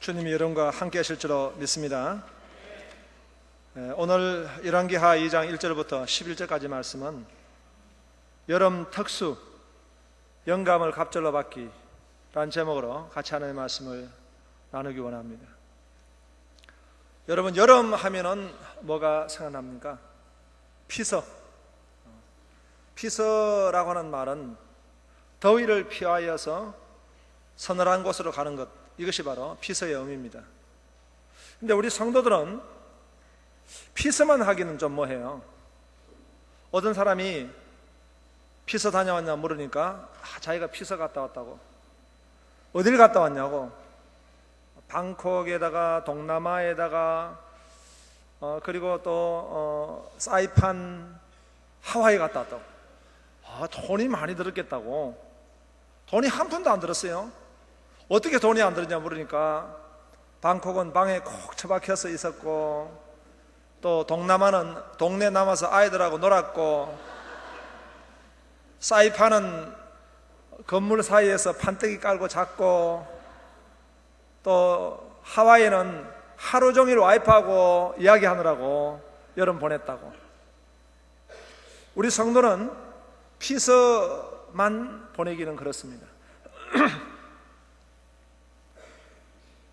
주님이 여러분과 함께 하실 줄로 믿습니다. 오늘 열왕기하 2장 1절부터 11절까지 말씀은 여름 특수 영감을 갑절로 받기 라는 제목으로 같이 하나님의 말씀을 나누기 원합니다. 여러분, 여름 하면은 뭐가 생각납니까? 피서. 피서라고 하는 말은 더위를 피하여서 서늘한 곳으로 가는 것, 이것이 바로 피서의 의미입니다. 근데 우리 성도들은 피서만 하기는 좀 뭐해요. 어떤 사람이 피서 다녀왔냐 물으니까 자기가 피서 갔다 왔다고. 어딜 갔다 왔냐고. 방콕에다가 동남아에다가 그리고 또 사이판, 하와이 갔다 왔다고. 돈이 많이 들었겠다고. 돈이 한 푼도 안 들었어요. 어떻게 돈이 안 들었냐 물으니까 방콕은 방에 콕 처박혀서 있었고, 또 동남아는 동네 남아서 아이들하고 놀았고, 사이판은 건물 사이에서 판때기 깔고 잤고, 또 하와이는 하루 종일 와이프하고 이야기하느라고 여름 보냈다고. 우리 성도는 피서만 보내기는 그렇습니다.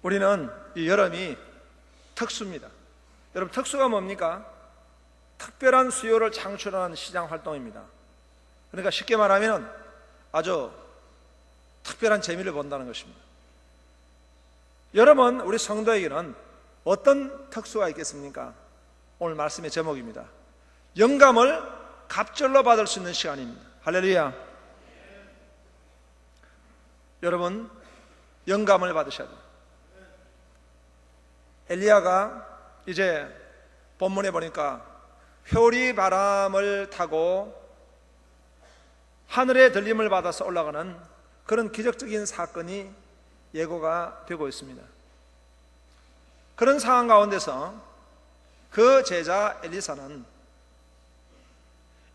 우리는 이 여름이 특수입니다. 여러분, 특수가 뭡니까? 특별한 수요를 창출하는 시장 활동입니다. 그러니까 쉽게 말하면 아주 특별한 재미를 본다는 것입니다. 여러분, 우리 성도에게는 어떤 특수가 있겠습니까? 오늘 말씀의 제목입니다. 영감을 갑절로 받을 수 있는 시간입니다. 할렐루야. 여러분, 영감을 받으셔야 돼요. 엘리야가 이제 본문에 보니까 회오리 바람을 타고 하늘의 들림을 받아서 올라가는 그런 기적적인 사건이 예고가 되고 있습니다. 그런 상황 가운데서 그 제자 엘리사는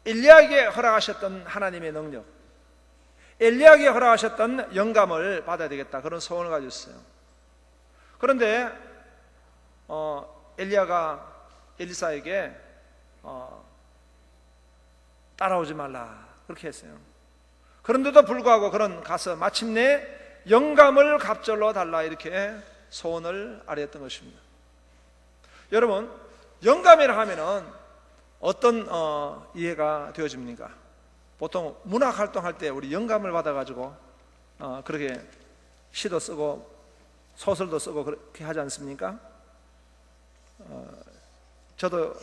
엘리야에게 허락하셨던 하나님의 능력, 엘리야에게 허락하셨던 영감을 받아야 되겠다, 그런 소원을 가지고 있어요. 그런데 엘리야가 엘리사에게 따라오지 말라 그렇게 했어요. 그런데도 불구하고 그는 가서 마침내 영감을 갑절로 달라 이렇게 소원을 아뢰었던 것입니다. 여러분, 영감이라 하면은 어떤 이해가 되어집니까? 보통 문학 활동할 때 우리 영감을 받아가지고 그렇게 시도 쓰고 소설도 쓰고 그렇게 하지 않습니까? 저도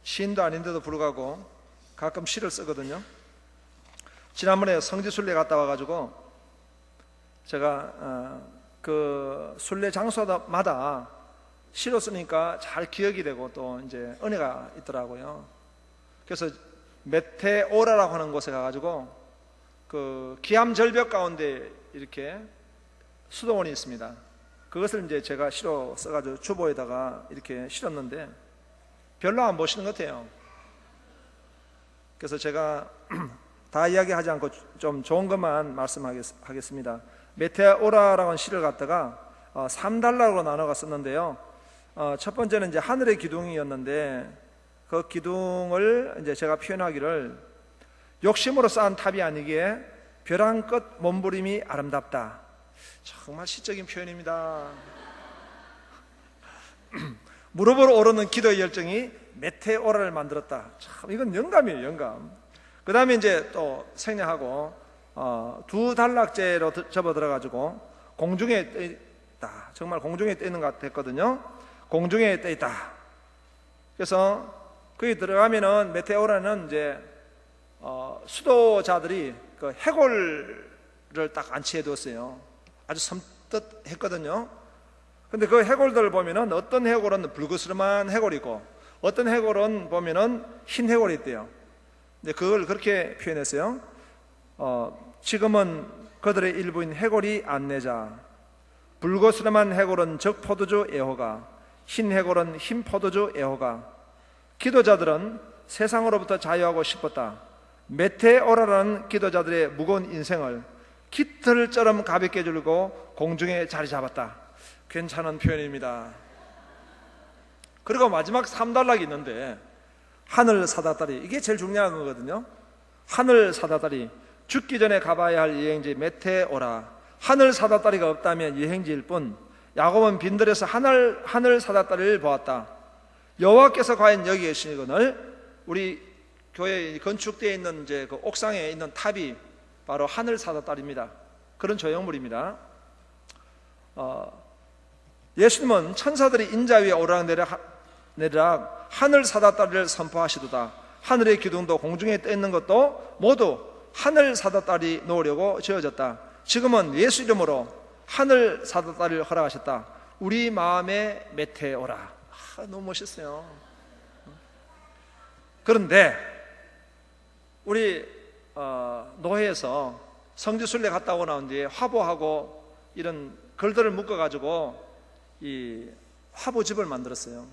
시인도 아닌데도 불구하고 가끔 시를 쓰거든요. 지난번에 성지순례 갔다 와가지고 제가 그 순례 장소마다 시로 쓰니까 잘 기억이 되고 또 이제 은혜가 있더라고요. 그래서 메테오라라고 하는 곳에 가가지고 그 기암 절벽 가운데 이렇게 수도원이 있습니다. 그것을 이제 제가 시로 써가지고 주보에다가 이렇게 실었는데 별로 안 보시는 것 같아요. 그래서 제가 다 이야기하지 않고 좀 좋은 것만 말씀하겠습니다. 메테오라라고 하는 시를 갖다가 3단락으로 나눠가 썼는데요. 첫 번째는 이제 하늘의 기둥이었는데 그 기둥을 이제 제가 표현하기를 욕심으로 쌓은 탑이 아니기에 벼랑 끝 몸부림이 아름답다. 정말 시적인 표현입니다. 무릎으로 오르는 기도의 열정이 메테오라를 만들었다. 참 이건 영감이에요, 영감. 그 다음에 이제 또 생략하고 두 단락째로 접어 들어가지고 공중에 떠 있다. 정말 공중에 떠 있는 것 같았거든요. 공중에 떠 있다. 그래서 거기 들어가면은 메테오라는 이제 수도자들이 그 해골을 딱 안치해 두었어요. 아주 섬뜩했거든요. 근데 그 해골들을 보면은 어떤 해골은 붉으스름한 해골이고 어떤 해골은 보면은 흰 해골이 있대요. 근데 그걸 그렇게 표현했어요. 지금은 그들의 일부인 해골이 안내자, 붉으스름한 해골은 적 포도주 애호가, 흰 해골은 흰 포도주 애호가. 기도자들은 세상으로부터 자유하고 싶었다. 메테오라라는 기도자들의 무거운 인생을 깃털처럼 가볍게 줄고 공중에 자리 잡았다. 괜찮은 표현입니다. 그리고 마지막 3단락이 있는데, 하늘 사다다리, 이게 제일 중요한 거거든요. 하늘 사다다리, 죽기 전에 가봐야 할 여행지 메테오라. 하늘 사다다리가 없다면 여행지일 뿐, 야곱은 빈들에서 하늘 사다다리를 보았다. 여호와께서 과연 여기 계시거늘, 우리 교회 건축되어 있는 이제 그 옥상에 있는 탑이 바로 하늘 사다다리입니다. 그런 조형물입니다. 예수님은 천사들이 인자 위에 오르락내리락 하늘 사다다리를 선포하시도다. 하늘의 기둥도 공중에 떠 있는 것도 모두 하늘 사다다리 놓으려고 지어졌다. 지금은 예수 이름으로 하늘 사다다리를 허락하셨다. 우리 마음에 메테오라. 너무 멋있어요. 그런데 우리 노회에서 성지순례 갔다 오고 나온 뒤에 화보하고 이런 글들을 묶어가지고 이 화보집을 만들었어요.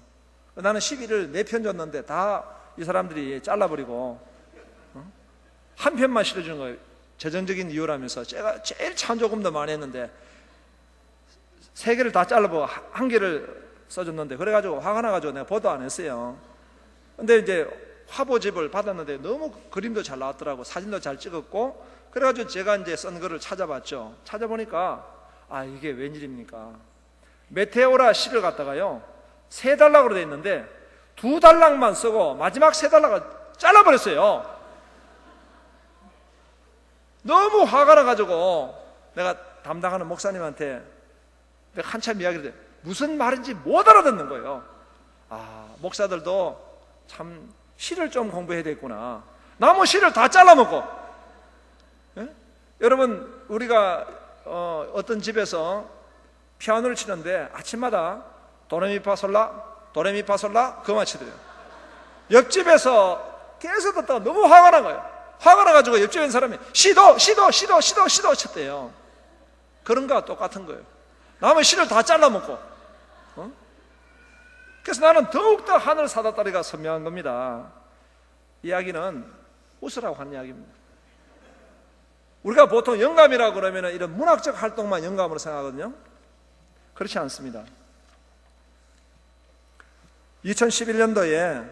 나는 12를 4편 줬는데 다 이 사람들이 잘라버리고 한 편만 실어주는 거예요. 재정적인 이유라면서. 제가 제일 참 조금 더 많이 했는데 3개를 다 잘라보고 1개를 써줬는데, 그래가지고 화가 나가지고 내가 보도 안 했어요. 근데 이제 화보집을 받았는데 너무 그림도 잘 나왔더라고. 사진도 잘 찍었고. 그래가지고 제가 이제 쓴 거를 찾아봤죠. 찾아보니까 이게 웬일입니까? 메테오라 시를 갖다가요 3단락으로 돼 있는데 2단락만 쓰고 마지막 3단락을 잘라버렸어요. 너무 화가 나가지고 내가 담당하는 목사님한테 내가 한참 이야기를 했는데 무슨 말인지 못 알아듣는 거예요. 목사들도 참 시를 좀 공부해야 되겠구나. 나무 시를 다 잘라먹고. 예? 여러분, 우리가 어떤 집에서 피아노를 치는데 아침마다 도레미파솔라 도레미파솔라 그만 치더래요. 옆집에서 계속 듣다가 너무 화가 난 거예요. 화가 나가지고 옆집에 있는 사람이 시도 쳤대요. 그런 거와 똑같은 거예요. 남의 시를 다 잘라먹고. 그래서 나는 더욱더 하늘 사다다리가 선명한 겁니다. 이야기는 웃으라고 하는 이야기입니다. 우리가 보통 영감이라고 그러면 이런 문학적 활동만 영감으로 생각하거든요. 그렇지 않습니다. 2011년도에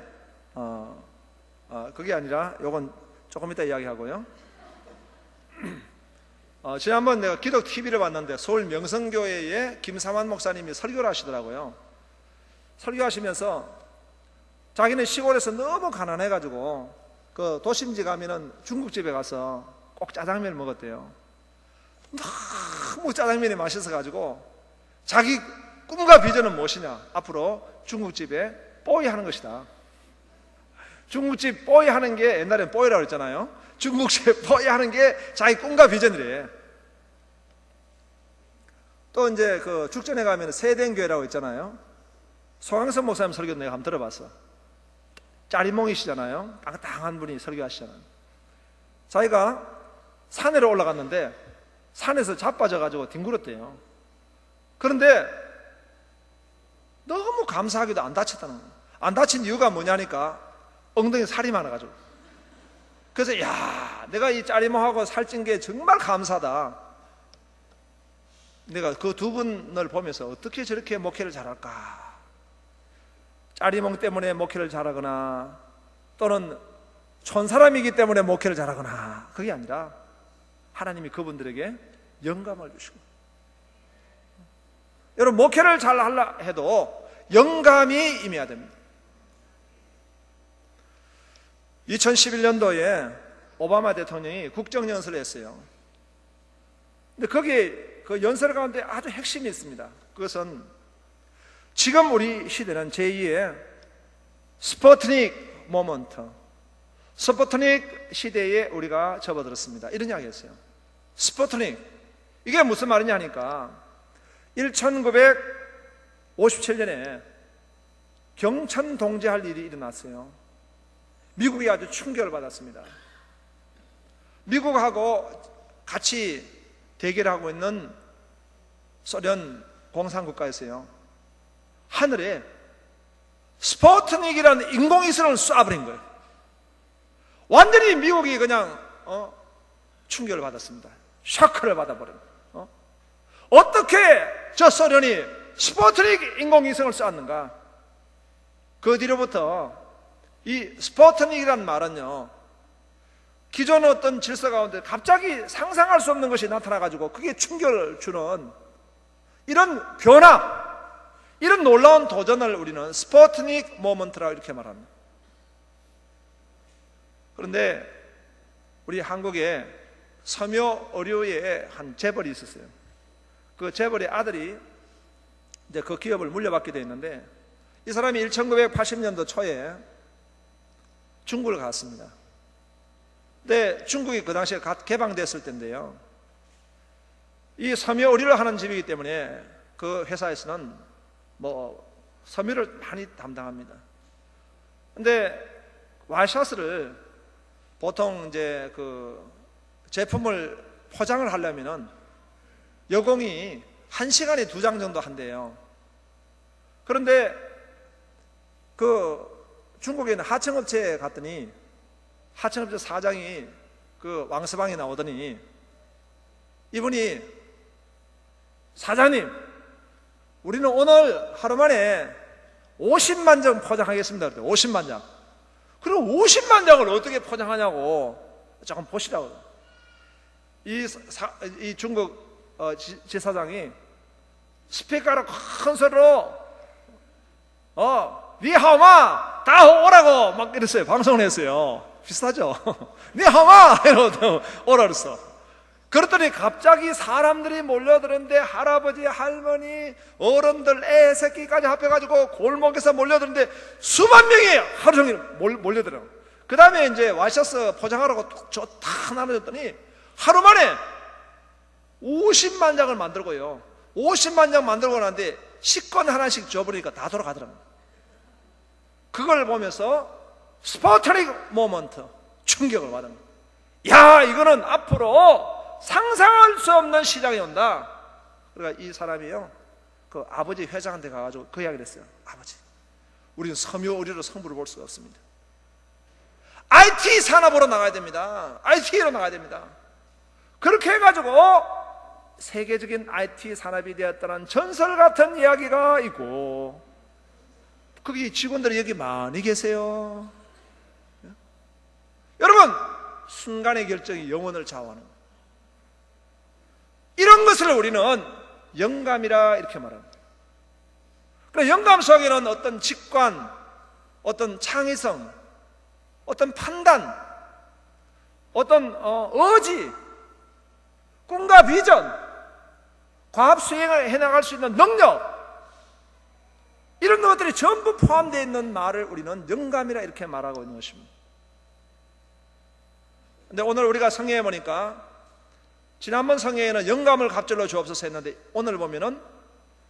그게 아니라 요건 조금 이따 이야기하고요. 지난번 내가 기독 TV를 봤는데 서울 명성교회에 김삼환 목사님이 설교를 하시더라고요. 설교하시면서 자기는 시골에서 너무 가난해가지고 그 도심지 가면은 중국집에 가서 꼭 짜장면을 먹었대요. 너무 짜장면이 맛있어가지고 자기 꿈과 비전은 무엇이냐? 앞으로 중국집에 뽀이 하는 것이다. 중국집 뽀이 하는 게 옛날엔 뽀이라고 했잖아요. 중국집 뽀이 하는 게 자기 꿈과 비전이래. 또 이제 그 죽전에 가면 세댕교회라고 있잖아요. 송항선 목사님 설교 내가 한번 들어봤어. 짜리몽이시잖아요. 땅땅한 분이 설교하시잖아요. 자기가 산에로 올라갔는데 산에서 자빠져가지고 뒹굴었대요. 그런데 너무 감사하게도 안 다쳤다는 거예요. 안 다친 이유가 뭐냐니까 엉덩이 살이 많아가지고. 그래서 내가 이 짜리몽하고 살찐 게 정말 감사하다. 내가 그 두 분을 보면서 어떻게 저렇게 목회를 잘할까? 짜리몽 때문에 목회를 잘하거나 또는 촌사람이기 때문에 목회를 잘하거나 그게 아니라 하나님이 그분들에게 영감을 주시고. 여러분, 목회를 잘하려 해도 영감이 임해야 됩니다. 2011년도에 오바마 대통령이 국정연설을 했어요. 근데 거기에 그 연설 가운데 아주 핵심이 있습니다. 그것은 지금 우리 시대는 제2의 스푸트닉 모먼트, 스푸트닉 시대에 우리가 접어들었습니다. 이런 이야기 했어요. 스푸트닉, 이게 무슨 말이냐 하니까 1957년에 경천 동지할 일이 일어났어요. 미국이 아주 충격을 받았습니다. 미국하고 같이 대결하고 있는 소련 공산국가에서요, 하늘에 스푸트닉이라는 인공위성을 쏴버린 거예요. 완전히 미국이 그냥 충격을 받았습니다. 샤크를 받아버립니다. 어떻게 저 소련이 스푸트닉 인공위성을 쐈는가? 그 뒤로부터 이 스푸트닉이란 말은요, 기존 어떤 질서 가운데 갑자기 상상할 수 없는 것이 나타나가지고 그게 충격을 주는 이런 변화, 이런 놀라운 도전을 우리는 스푸트닉 모먼트라고 이렇게 말합니다. 그런데 우리 한국에 섬유 의료의 한 재벌이 있었어요. 그 재벌의 아들이 이제 그 기업을 물려받게 돼 있는데, 이 사람이 1980년도 초에 중국을 갔습니다. 근데 중국이 그 당시에 개방됐을 때인데요, 이 섬유 의료를 하는 집이기 때문에 그 회사에서는 섬유를 많이 담당합니다. 근데 와이셔츠를 보통 이제 그 제품을 포장을 하려면은 여공이 1시간에 2장 정도 한대요. 그런데 그 중국에 있는 하청업체에 갔더니 하청업체 사장이 그 왕서방에 나오더니 이분이, 사장님, 우리는 오늘 하루 만에 50만 장 포장하겠습니다. 50만 장. 그럼 50만 장을 어떻게 포장하냐고 조금 보시라고. 이 중국 지사장이 스피커로 큰 소리로 니하마 다 오라고 막 이랬어요. 방송을 했어요. 비슷하죠? 니하마 이러고 오라 그랬어. 그랬더니 갑자기 사람들이 몰려드는데, 할아버지, 할머니, 어른들, 애 새끼까지 합해가지고 골목에서 몰려드는데 수만 명이 하루 종일 몰려들어요. 그 다음에 이제 와이셔츠 포장하라고 다 나눠줬더니 하루 만에 50만 장을 만들고요, 50만 장 만들고 나는데 식권 하나씩 줘버리니까 다 돌아가더랍니다. 그걸 보면서 스푸트닉 모먼트, 충격을 받은, 야, 이거는 앞으로 상상할 수 없는 시장이 온다. 그러니까 이 사람이요, 그 아버지 회장한테 가가지고 그 이야기를 했어요. 아버지, 우리는 섬유 의료로 성부를 볼 수가 없습니다. IT 산업으로 나가야 됩니다. IT로 나가야 됩니다. 그렇게 해가지고 세계적인 IT 산업이 되었다는 전설 같은 이야기가 있고, 거기 직원들이 여기 많이 계세요. 여러분, 순간의 결정이 영혼을 좌우하는 거예요. 이런 것을 우리는 영감이라 이렇게 말합니다. 그러나 영감 속에는 어떤 직관, 어떤 창의성, 어떤 판단, 어떤 의지, 꿈과 비전, 과학 수행을 해나갈 수 있는 능력, 이런 것들이 전부 포함되어 있는 말을 우리는 영감이라 이렇게 말하고 있는 것입니다. 근데 오늘 우리가 성경에 보니까, 지난번 성경에는 영감을 갑절로 주옵소서 했는데 오늘 보면은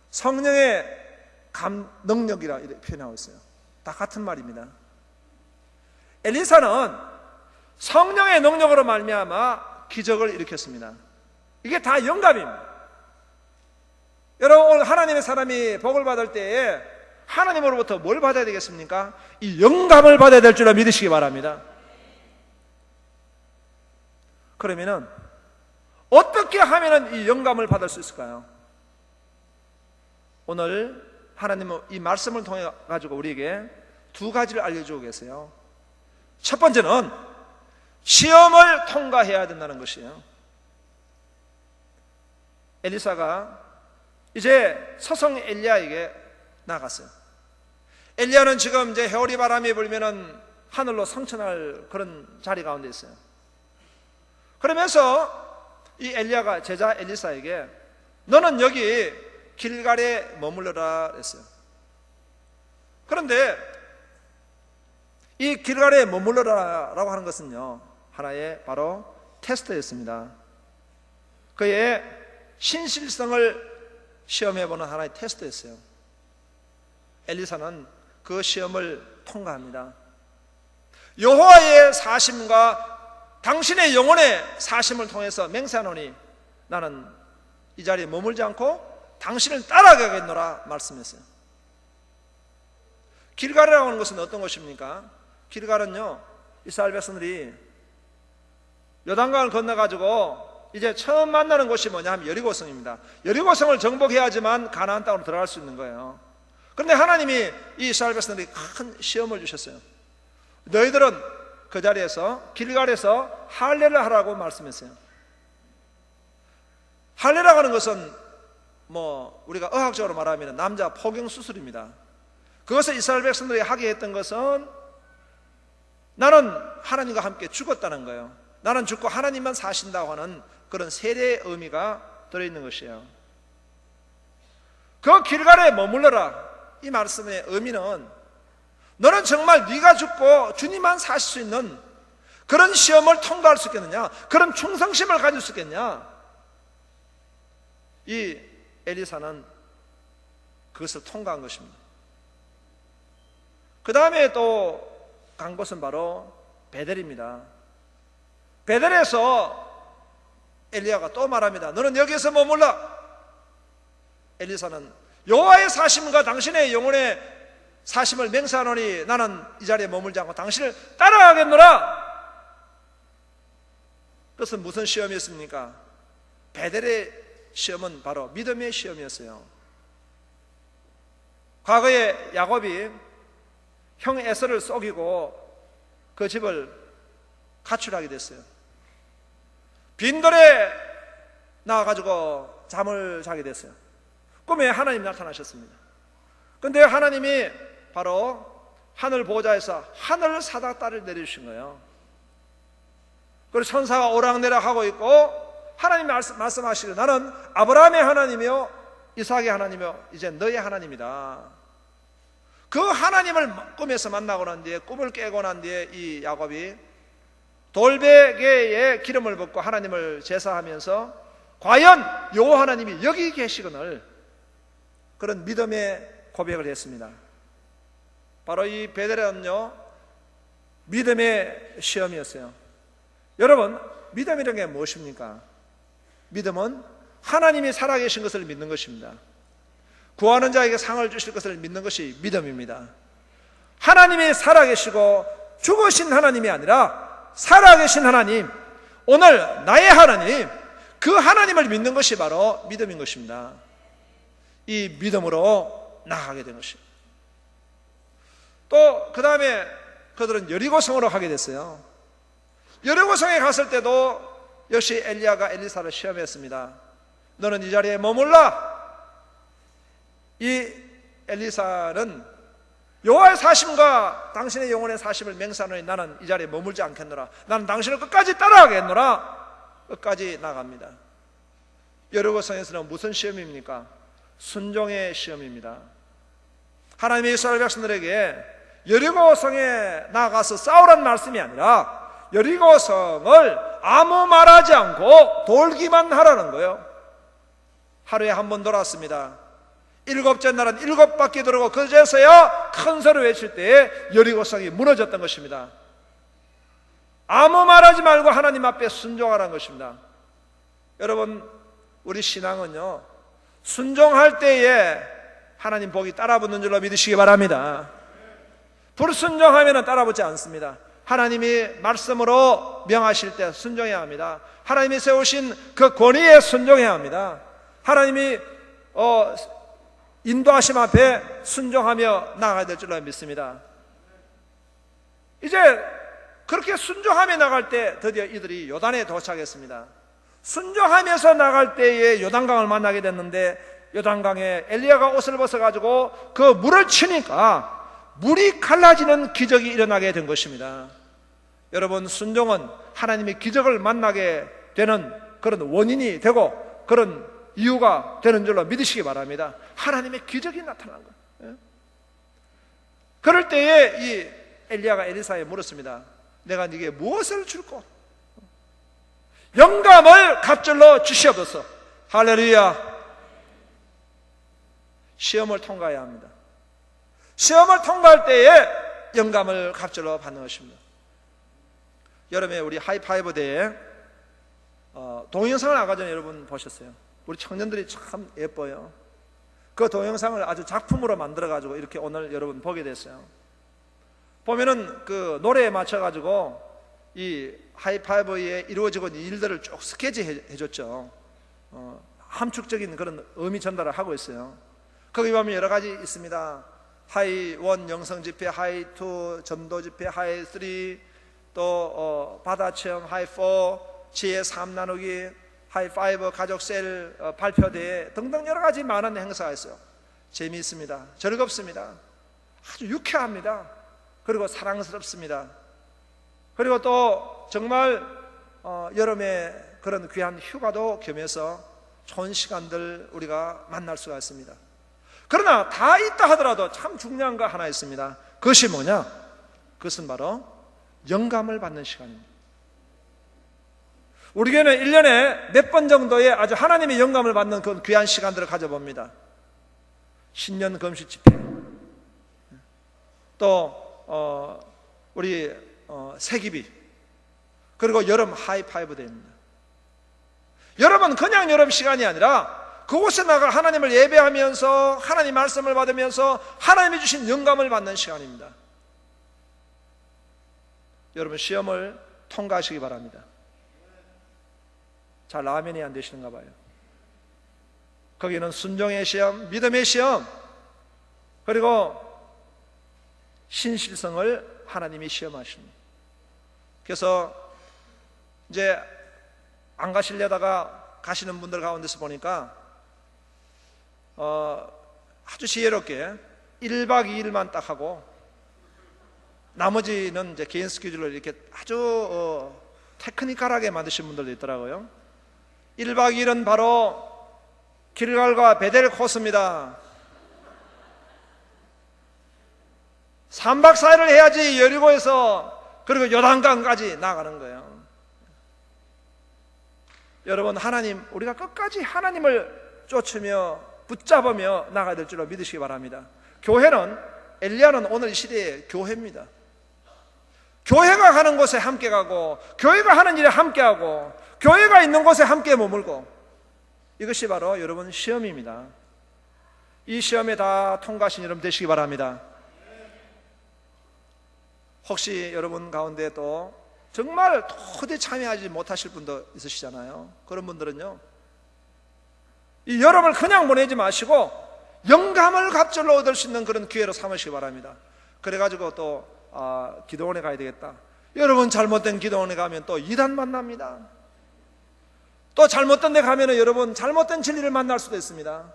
성령의 능력이라 이렇게 표현하고 있어요. 다 같은 말입니다. 엘리사는 성령의 능력으로 말미암아 기적을 일으켰습니다. 이게 다 영감입니다. 여러분, 오늘 하나님의 사람이 복을 받을 때에 하나님으로부터 뭘 받아야 되겠습니까? 이 영감을 받아야 될 줄을 믿으시기 바랍니다. 그러면은 어떻게 하면 이 영감을 받을 수 있을까요? 오늘 하나님은 이 말씀을 통해 가지고 우리에게 두 가지를 알려주고 계세요. 첫 번째는 시험을 통과해야 된다는 것이에요. 엘리사가 이제 서성 엘리야에게 나갔어요. 엘리야는 지금 이제 해오리 바람이 불면은 하늘로 성천할 그런 자리 가운데 있어요. 그러면서 이 엘리야가 제자 엘리사에게 너는 여기 길갈에 머물러라 했어요. 그런데 이 길갈에 머물러라라고 하는 것은요, 하나의 바로 테스트였습니다. 그의 신실성을 시험해보는 하나의 테스트였어요. 엘리사는 그 시험을 통과합니다. 여호와의 사심과 당신의 영혼의 사심을 통해서 맹세하노니 나는 이 자리에 머물지 않고 당신을 따라가겠노라 말씀했어요. 길갈이라고 하는 것은 어떤 것입니까? 길갈은요, 이스라엘 백성들이 요단강을 건너가지고 이제 처음 만나는 곳이 뭐냐 하면 여리고성입니다. 여리고성을 정복해야지만 가나안 땅으로 들어갈 수 있는 거예요. 그런데 하나님이 이 이스라엘 백성들에게 큰 시험을 주셨어요. 너희들은 그 자리에서 길갈에서 할례를 하라고 말씀했어요. 할례라고 하는 것은 뭐 우리가 의학적으로 말하면 남자 포경 수술입니다. 그것을 이스라엘 백성들이 하게 했던 것은 나는 하나님과 함께 죽었다는 거예요. 나는 죽고 하나님만 사신다고 하는 그런 세례의 의미가 들어있는 것이에요. 그 길갈에 머물러라, 이 말씀의 의미는 너는 정말 네가 죽고 주님만 사실 수 있는 그런 시험을 통과할 수 있겠느냐, 그런 충성심을 가질 수 있겠냐. 이 엘리사는 그것을 통과한 것입니다. 그 다음에 또 간 곳은 바로 베델입니다. 베델에서 엘리야가 또 말합니다. 너는 여기에서 머물러. 엘리사는 여호와의 사심과 당신의 영혼의 사심을 맹세하노니 나는 이 자리에 머물지 않고 당신을 따라가겠노라. 그것은 무슨 시험이었습니까? 베델의 시험은 바로 믿음의 시험이었어요. 과거에 야곱이 형 에서를 속이고 그 집을 가출하게 됐어요. 빈들에 나와가지고 잠을 자게 됐어요. 꿈에 하나님이 나타나셨습니다. 그런데 하나님이 바로 하늘 보좌에서 하늘 사닥다리를 내려주신 거예요. 그리고 천사가 오락내락 하고 있고 하나님이 말씀하시기를 나는 아브라함의 하나님이요 이삭의 하나님이요 이제 너의 하나님이다. 그 하나님을 꿈에서 만나고 난 뒤에, 꿈을 깨고 난 뒤에 이 야곱이 돌베개에 기름을 붓고 하나님을 제사하면서 과연 여호와 하나님이 여기 계시거늘 그런 믿음의 고백을 했습니다. 바로 이 베델은요 믿음의 시험이었어요. 여러분, 믿음이라는 게 무엇입니까? 믿음은 하나님이 살아계신 것을 믿는 것입니다. 구하는 자에게 상을 주실 것을 믿는 것이 믿음입니다. 하나님이 살아계시고 죽으신 하나님이 아니라 살아계신 하나님, 오늘 나의 하나님, 그 하나님을 믿는 것이 바로 믿음인 것입니다. 이 믿음으로 나아가게 된 것입니다. 또 그 다음에 그들은 여리고성으로 가게 됐어요. 여리고성에 갔을 때도 역시 엘리야가 엘리사를 시험했습니다. 너는 이 자리에 머물라. 이 엘리사는 여호와의 사심과 당신의 영혼의 사심을 맹세하노니 나는 이 자리에 머물지 않겠노라. 나는 당신을 끝까지 따라가겠노라. 끝까지 나갑니다. 여리고성에서는 무슨 시험입니까? 순종의 시험입니다. 하나님의 이스라엘 백성들에게 여리고성에 나가서 싸우란 말씀이 아니라 여리고성을 아무 말하지 않고 돌기만 하라는 거예요. 하루에 한 번 돌았습니다. 7째 날은 7바퀴 돌고 그제서야 큰 소리 외칠 때에 여리고성이 무너졌던 것입니다. 아무 말하지 말고 하나님 앞에 순종하라는 것입니다. 여러분, 우리 신앙은요 순종할 때에 하나님 복이 따라붙는 줄로 믿으시기 바랍니다. 불순종하면 따라붙지 않습니다. 하나님이 말씀으로 명하실 때 순종해야 합니다. 하나님이 세우신 그 권위에 순종해야 합니다. 하나님이 인도하심 앞에 순종하며 나아가야 될 줄로 믿습니다. 이제 그렇게 순종하며 나갈 때 드디어 이들이 요단에 도착했습니다. 순종하면서 나갈 때에 요단강을 만나게 됐는데 요단강에 엘리야가 옷을 벗어가지고 그 물을 치니까 물이 갈라지는 기적이 일어나게 된 것입니다. 여러분, 순종은 하나님의 기적을 만나게 되는 그런 원인이 되고 그런 이유가 되는 줄로 믿으시기 바랍니다. 하나님의 기적이 나타난 거예요. 그럴 때에 이 엘리야가 엘리사에 물었습니다. 내가 네게 무엇을 줄꼬? 영감을 갑절로 주시옵소서. 할렐루야. 시험을 통과해야 합니다. 시험을 통과할 때에 영감을 갑절로 받는 것입니다. 여름에 우리 하이파이브 대회 동영상을 아까 전에 여러분 보셨어요. 우리 청년들이 참 예뻐요. 그 동영상을 아주 작품으로 만들어가지고 이렇게 오늘 여러분 보게 됐어요. 보면은 그 노래에 맞춰가지고 이 하이파이브에 이루어지고 있는 일들을 쭉 스케치해 줬죠. 함축적인 그런 의미 전달을 하고 있어요. 거기 보면 여러 가지 있습니다. 하이 1 영성 집회, 하이 2 전도 집회, 하이 3 또 바다 체험, 하이 4 지혜 3 나누기, 하이 5 가족 셀 발표대회 등등 여러 가지 많은 행사가 있어요. 재미있습니다. 즐겁습니다. 아주 유쾌합니다. 그리고 사랑스럽습니다. 그리고 또 정말 여름에 그런 귀한 휴가도 겸해서 좋은 시간들 우리가 만날 수가 있습니다. 그러나 다 있다 하더라도 참 중요한 거 하나 있습니다. 그것이 뭐냐? 그것은 바로 영감을 받는 시간입니다. 우리 교회는 1년에 몇 번 정도의 아주 하나님의 영감을 받는 그 귀한 시간들을 가져봅니다. 신년 금식 집회, 또 우리 세기비, 그리고 여름 하이파이브 데이입니다. 여러분 그냥 여름 시간이 아니라 그곳에 나가 하나님을 예배하면서 하나님 말씀을 받으면서 하나님이 주신 영감을 받는 시간입니다. 여러분 시험을 통과하시기 바랍니다. 잘 라면이 안 되시는가 봐요. 거기는 순종의 시험, 믿음의 시험, 그리고 신실성을 하나님이 시험하십니다. 그래서 이제 안 가시려다가 가시는 분들 가운데서 보니까 아주 지혜롭게 1박 2일만 딱 하고 나머지는 이제 개인 스케줄을 이렇게 아주 테크니컬하게 만드신 분들도 있더라고요. 1박 2일은 바로 길갈과 베델 코스입니다. 3박 4일을 해야지 여리고에서 그리고 요단강까지 나가는 거예요. 여러분 하나님, 우리가 끝까지 하나님을 쫓으며 붙잡으며 나가야 될 줄로 믿으시기 바랍니다. 교회는, 엘리야는 오늘 이 시대의 교회입니다. 교회가 가는 곳에 함께 가고 교회가 하는 일에 함께 하고 교회가 있는 곳에 함께 머물고, 이것이 바로 여러분 시험입니다. 이 시험에 다 통과하신 여러분 되시기 바랍니다. 혹시 여러분 가운데 또 정말 도저히 참여하지 못하실 분도 있으시잖아요. 그런 분들은요, 이 여름을 그냥 보내지 마시고 영감을 갑절로 얻을 수 있는 그런 기회로 삼으시기 바랍니다. 그래가지고 또 기도원에 가야 되겠다. 여러분 잘못된 기도원에 가면 또 이단 만납니다. 또 잘못된 데 가면 여러분 잘못된 진리를 만날 수도 있습니다.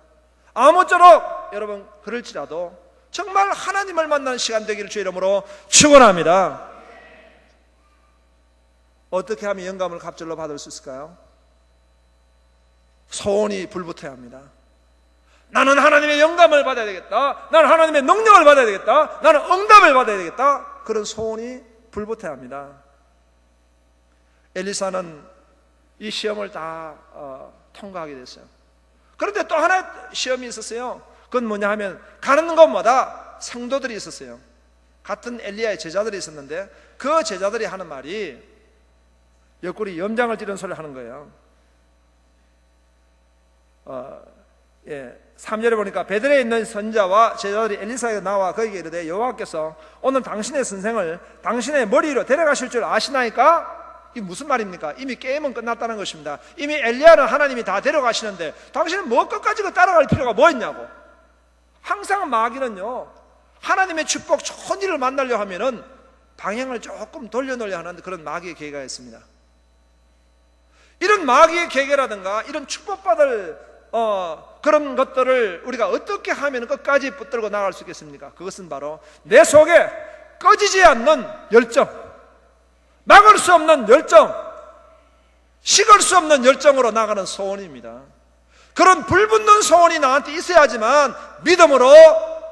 아무쪼록 여러분 그럴지라도 정말 하나님을 만나는 시간 되기를 주의 이름으로 축원합니다. 어떻게 하면 영감을 갑절로 받을 수 있을까요? 소원이 불붙어야 합니다. 나는 하나님의 영감을 받아야 되겠다. 나는 하나님의 능력을 받아야 되겠다. 나는 응답을 받아야 되겠다. 그런 소원이 불붙어야 합니다. 엘리사는 이 시험을 다 통과하게 됐어요. 그런데 또 하나 시험이 있었어요. 그건 뭐냐 하면 가는 곳마다 성도들이 있었어요. 같은 엘리야의 제자들이 있었는데 그 제자들이 하는 말이 옆구리 염장을 찌르는 소리를 하는 거예요. 3절에 보니까 베들레에 있는 선자와 제자들이 엘리사에게 나와 그에게 이르되 여호와께서 오늘 당신의 선생을 당신의 머리 위로 데려가실 줄 아시나이까? 이게 무슨 말입니까? 이미 게임은 끝났다는 것입니다. 이미 엘리야는 하나님이 다 데려가시는데 당신은 뭐 끝까지 따라갈 필요가 뭐 있냐고. 항상 마귀는요, 하나님의 축복 좋은 일을 만나려 하면은 방향을 조금 돌려놓으려 하는 그런 마귀의 계계가 있습니다. 이런 마귀의 계계라든가 이런 축복받을 그런 것들을 우리가 어떻게 하면 끝까지 붙들고 나갈 수 있겠습니까? 그것은 바로 내 속에 꺼지지 않는 열정, 막을 수 없는 열정, 식을 수 없는 열정으로 나가는 소원입니다. 그런 불붙는 소원이 나한테 있어야지만 믿음으로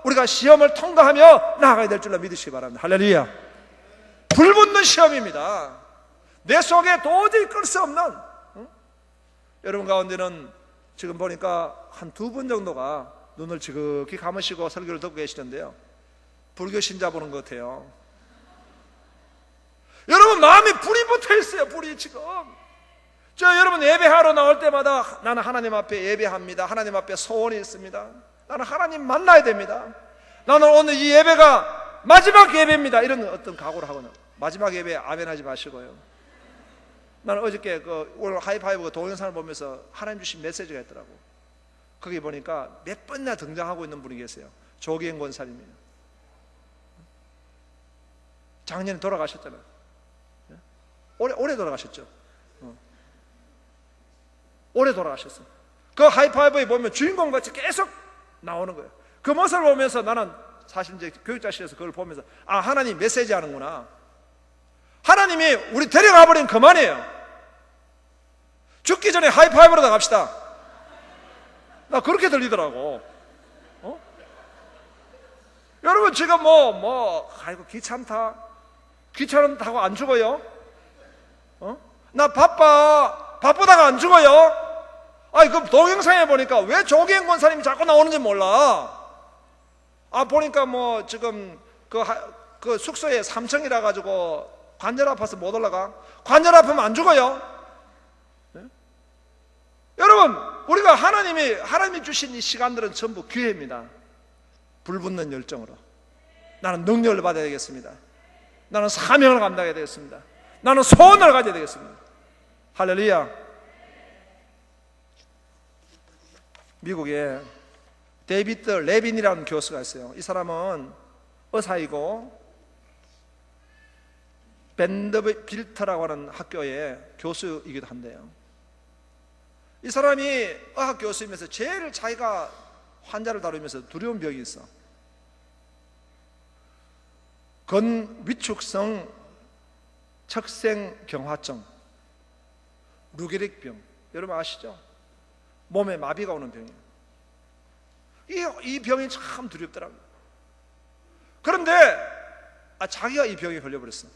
우리가 시험을 통과하며 나아가야 될 줄로 믿으시기 바랍니다. 할렐루야. 불붙는 시험입니다. 내 속에 도저히 끌 수 없는, 여러분 가운데는 지금 보니까 한 2분 정도가 눈을 지극히 감으시고 설교를 듣고 계시는데요, 불교 신자 보는 것 같아요. 여러분 마음에 불이 붙어 있어요. 불이 지금. 여러분 예배하러 나올 때마다 나는 하나님 앞에 예배합니다. 하나님 앞에 소원이 있습니다. 나는 하나님 만나야 됩니다. 나는 오늘 이 예배가 마지막 예배입니다. 이런 어떤 각오를 하고 마지막 예배에 아멘 하지 마시고요. 나는 어저께 오늘 하이파이브 동영상을 보면서 하나님 주신 메시지가 있더라고. 거기 보니까 몇 번이나 등장하고 있는 분이 계세요. 조기행 권사님이에요. 작년에 돌아가셨잖아요. 올해 돌아가셨죠. 올해 돌아가셨어요. 그 하이파이브에 보면 주인공같이 계속 나오는 거예요. 그 모습을 보면서 나는 사실 이제 교육자실에서 그걸 보면서 하나님 메시지 하는구나. 하나님이 우리 데려가 버리면 그만이에요. 죽기 전에 하이파이브로 다 갑시다. 나 그렇게 들리더라고. 여러분 지금 아이고 귀찮다고 안 죽어요? 나 바쁘다가 안 죽어요? 그 동영상에 보니까 왜 조기행 권사님이 자꾸 나오는지 몰라. 보니까 지금 그 숙소에 3층이라 가지고 관절 아파서 못 올라가. 관절 아프면 안 죽어요? 네? 여러분, 우리가 하나님이 주신 이 시간들은 전부 기회입니다. 불붙는 열정으로 나는 능력을 받아야 되겠습니다. 나는 사명을 감당해야 되겠습니다. 나는 소원을 가져야 되겠습니다. 할렐루야. 미국에 데이비드 레빈이라는 교수가 있어요. 이 사람은 의사이고 밴더빌트라고 하는 학교의 교수이기도 한데요. 이 사람이 의학 교수이면서 제일 자기가 환자를 다루면서 두려운 병이 있어. 건위축성 척생경화증, 루게릭병. 여러분 아시죠? 몸에 마비가 오는 병이에요. 이 병이 참 두렵더라고요. 그런데 자기가 이 병에 걸려버렸어.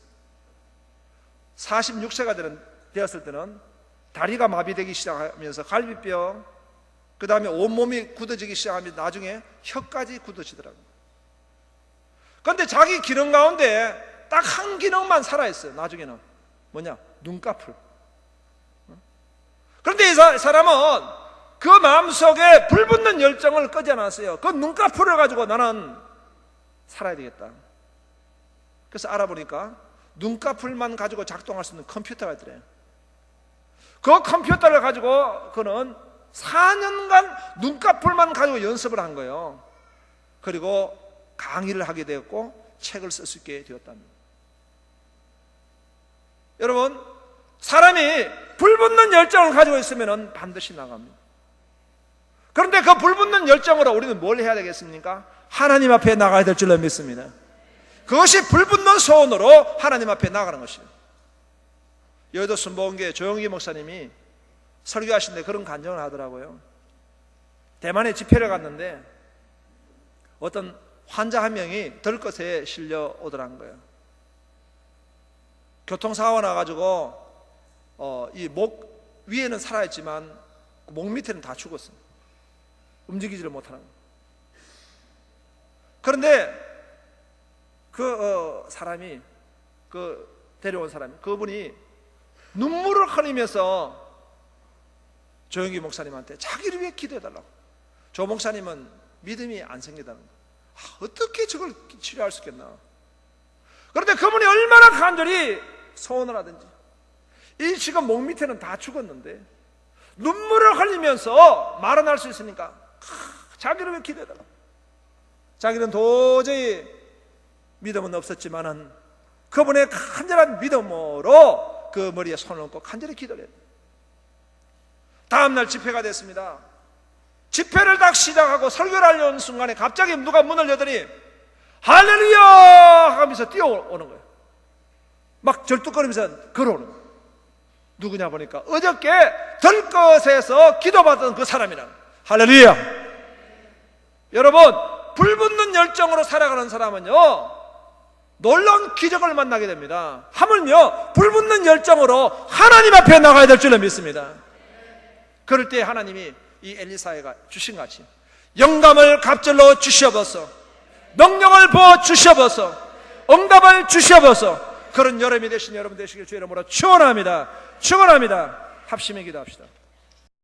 46세가 되었을 때는 다리가 마비되기 시작하면서 갈비뼈, 그 다음에 온몸이 굳어지기 시작하면 나중에 혀까지 굳어지더라고요. 그런데 자기 기능 가운데 딱 한 기능만 살아있어요. 나중에는 뭐냐? 눈꺼풀. 그런데 이 사람은 그 마음속에 불붙는 열정을 끄지 않았어요. 그 눈꺼풀을 가지고 나는 살아야 되겠다. 그래서 알아보니까 눈꺼풀만 가지고 작동할 수 있는 컴퓨터가 있더래요. 그 컴퓨터를 가지고 그는 4년간 눈꺼풀만 가지고 연습을 한 거예요. 그리고 강의를 하게 되었고 책을 쓸 수 있게 되었답니다. 여러분, 사람이 불붙는 열정을 가지고 있으면 반드시 나갑니다. 그런데 그 불붙는 열정으로 우리는 뭘 해야 되겠습니까? 하나님 앞에 나가야 될 줄로 믿습니다. 그것이 불붙는 소원으로 하나님 앞에 나가는 것이에요. 여의도 순복음교회 조영기 목사님이 설교하시는데 그런 간증을 하더라고요. 대만에 집회를 갔는데 어떤 환자 한 명이 들것에 실려 오더란 거예요. 교통사고가 나가지고 이 목 위에는 살아있지만 목 밑에는 다 죽었어요. 움직이지를 못하는 거예요. 그런데 그 사람이, 데려온 사람이, 그분이 눈물을 흘리면서 조영기 목사님한테 자기를 위해 기도해달라고. 조 목사님은 믿음이 안 생기다는 거예요. 어떻게 저걸 치료할 수 있겠나. 그런데 그분이 얼마나 간절히 소원을 하든지, 이 지금 목 밑에는 다 죽었는데 눈물을 흘리면서 말은 할 수 있으니까 자기를 위해 기도해달라고. 자기는 도저히 믿음은 없었지만은 그분의 간절한 믿음으로 그 머리에 손을 얹고 간절히 기도를 했다. 다음날 집회가 됐습니다. 집회를 딱 시작하고 설교를 하려는 순간에 갑자기 누가 문을 여더니 할렐루야 하면서 뛰어오는 거예요. 막 절뚝거리면서 걸어오는 거예요. 누구냐 보니까 어저께 들것에서 기도받던 그 사람이라. 할렐루야. 여러분, 불붙는 열정으로 살아가는 사람은요 놀라운 기적을 만나게 됩니다. 하물며 불붙는 열정으로 하나님 앞에 나가야 될 줄로 믿습니다. 그럴 때 하나님이 이 엘리사가 주신 같이 영감을 갑절로 주셔버서, 능력을 부어 주셔버서, 응답을 주셔버서, 그런 여름이 되신 여러분 되시길 주의 이름으로 축원합니다. 축원합니다. 합심해 기도합시다.